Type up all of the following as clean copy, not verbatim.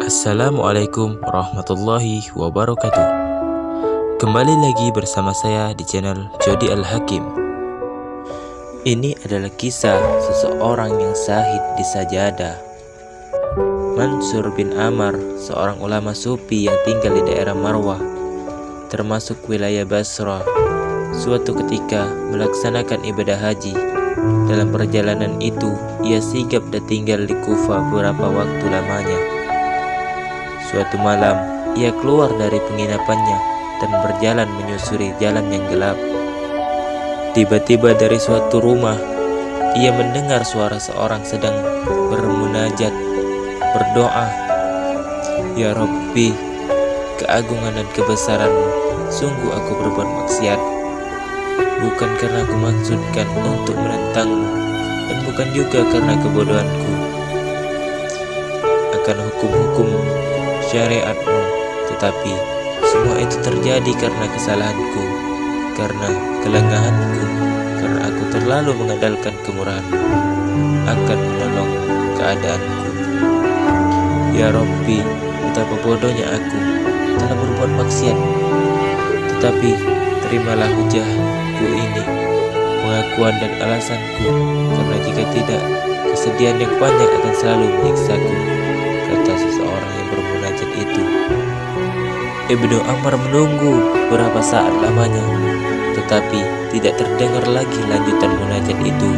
Assalamualaikum warahmatullahi wabarakatuh. Kembali lagi bersama saya di channel Jody Al-Hakim. Ini adalah kisah seseorang yang syahid di sajadah. Mansur bin Amar, seorang ulama sufi yang tinggal di daerah Marwah, termasuk wilayah Basrah, suatu ketika melaksanakan ibadah haji. Dalam perjalanan itu, ia sigap dan tinggal di Kufah beberapa waktu lamanya. Suatu malam, ia keluar dari penginapannya dan berjalan menyusuri jalan yang gelap. Tiba-tiba dari suatu rumah, ia mendengar suara seorang sedang bermunajat, berdoa, "Ya Rabbi, keagungan dan kebesaran-Mu, sungguh aku berbuat maksiat. Bukan karena aku maksudkan untuk menentang-Mu, dan bukan juga karena kebodohanku akan hukum-hukum syariat-Mu, tetapi semua itu terjadi karena kesalahanku, karena kelengahanku, karena aku terlalu mengandalkan kemurahan-Mu akan menolong keadaanku. Ya Rabbi, betapa bodohnya aku telah berbuat maksiat, tetapi terimalah hujahku ini, pengakuan dan alasanku, karena jika tidak, kesedihan yang banyak akan selalu menyiksaku," kata seseorang yang bermunajat itu. Ibnu Amr menunggu beberapa saat lamanya, tetapi tidak terdengar lagi lanjutan munajat itu.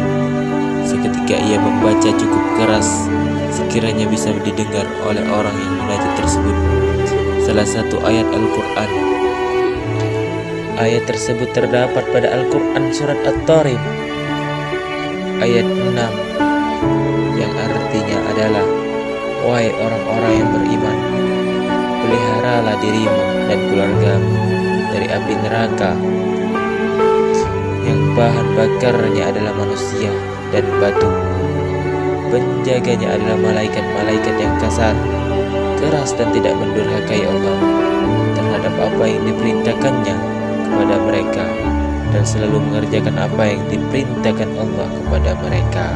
Seketika ia membaca cukup keras, sekiranya bisa didengar oleh orang yang munajat tersebut, salah satu ayat Al-Quran. Ayat tersebut terdapat pada Al-Quran surat At-Tariq ayat 6, yang artinya adalah, "Wahai orang-orang yang beriman, peliharalah dirimu dan keluargamu dari api neraka yang bahan bakarnya adalah manusia dan batu. Penjaganya adalah malaikat-malaikat yang kasar, keras dan tidak mendurhakai Allah terhadap apa yang diperintahkannya kepada mereka, dan selalu mengerjakan apa yang diperintahkan Allah kepada mereka."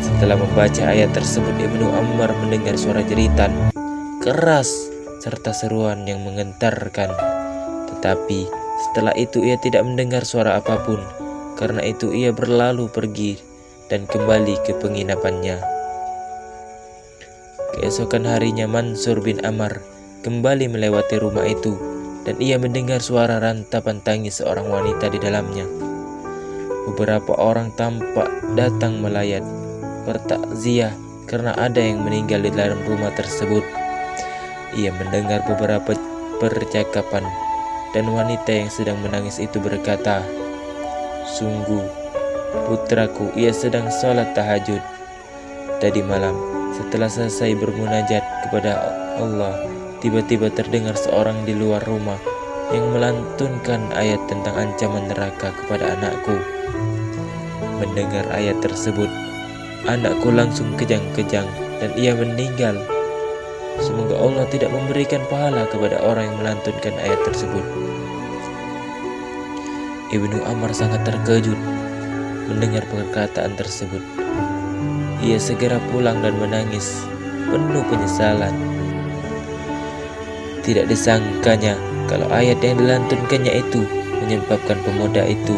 Setelah membaca ayat tersebut, Ibnu Amr mendengar suara jeritan keras serta seruan yang menggentarkan. Tetapi setelah itu ia tidak mendengar suara apapun. Karena itu ia berlalu pergi dan kembali ke penginapannya. Keesokan harinya Mansur bin Amr kembali melewati rumah itu, dan ia mendengar suara rantapan tangis seorang wanita di dalamnya. Beberapa orang tampak datang melayat bertakziah karena ada yang meninggal di dalam rumah tersebut. Ia mendengar beberapa percakapan, dan wanita yang sedang menangis itu berkata, "Sungguh, putraku, ia sedang sholat tahajud tadi malam. Setelah selesai bermunajat kepada Allah, tiba-tiba terdengar seorang di luar rumah yang melantunkan ayat tentang ancaman neraka kepada anakku. Mendengar ayat tersebut, anakku langsung kejang-kejang dan ia meninggal. Semoga Allah tidak memberikan pahala kepada orang yang melantunkan ayat tersebut." Ibnu Amr sangat terkejut mendengar perkataan tersebut. Ia segera pulang dan menangis penuh penyesalan. Tidak disangkanya kalau ayat yang dilantunkannya itu menyebabkan pemuda itu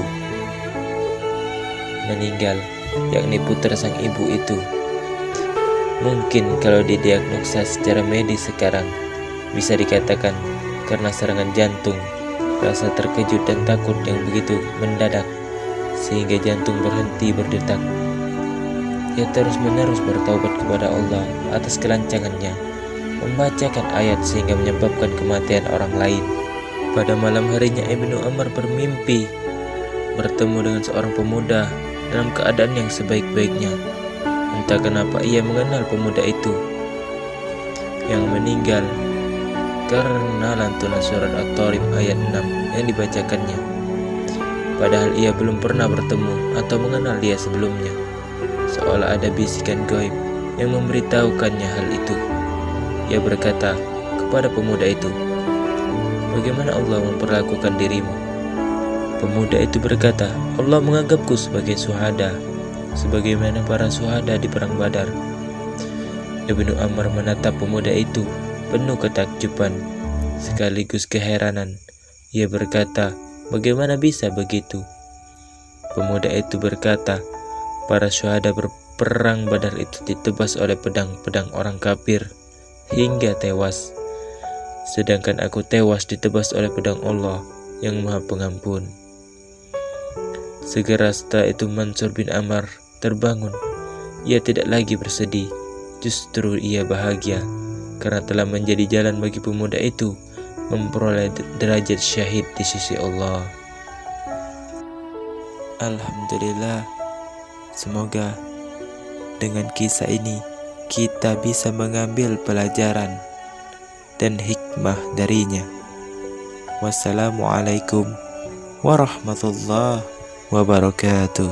meninggal, yakni putra sang ibu itu. Mungkin kalau didiagnosa secara medis sekarang, bisa dikatakan karena serangan jantung, rasa terkejut dan takut yang begitu mendadak sehingga jantung berhenti berdetak. Ia terus-menerus bertaubat kepada Allah atas kelancangannya, membacakan ayat sehingga menyebabkan kematian orang lain. Pada malam harinya Ibnu Amr bermimpi bertemu dengan seorang pemuda dalam keadaan yang sebaik-baiknya. Entah kenapa ia mengenal pemuda itu yang meninggal karena lantunan surat At-Tariq ayat 6 yang dibacakannya. Padahal ia belum pernah bertemu atau mengenal dia sebelumnya. Seolah ada bisikan gaib yang memberitahukannya hal itu. Ia berkata kepada pemuda itu, bagaimana Allah memperlakukan dirimu?" Pemuda itu berkata, "Allah menganggapku sebagai syuhada, sebagaimana para syuhada di perang Badar." Ibnu Amr menatap pemuda itu penuh ketakjuban sekaligus keheranan. Ia berkata, "Bagaimana bisa begitu?" Pemuda itu berkata, "Para syuhada berperang Badar itu ditebas oleh pedang-pedang orang kafir hingga tewas. Sedangkan aku tewas ditebas oleh pedang Allah yang Maha Pengampun." Segera setelah itu Mansur bin Ammar terbangun. Ia tidak lagi bersedih, justru ia bahagia karena telah menjadi jalan bagi pemuda itu memperoleh derajat syahid di sisi Allah. Alhamdulillah, semoga dengan kisah ini kita bisa mengambil pelajaran dan hikmah darinya. Wassalamualaikum warahmatullahi wabarakatuh.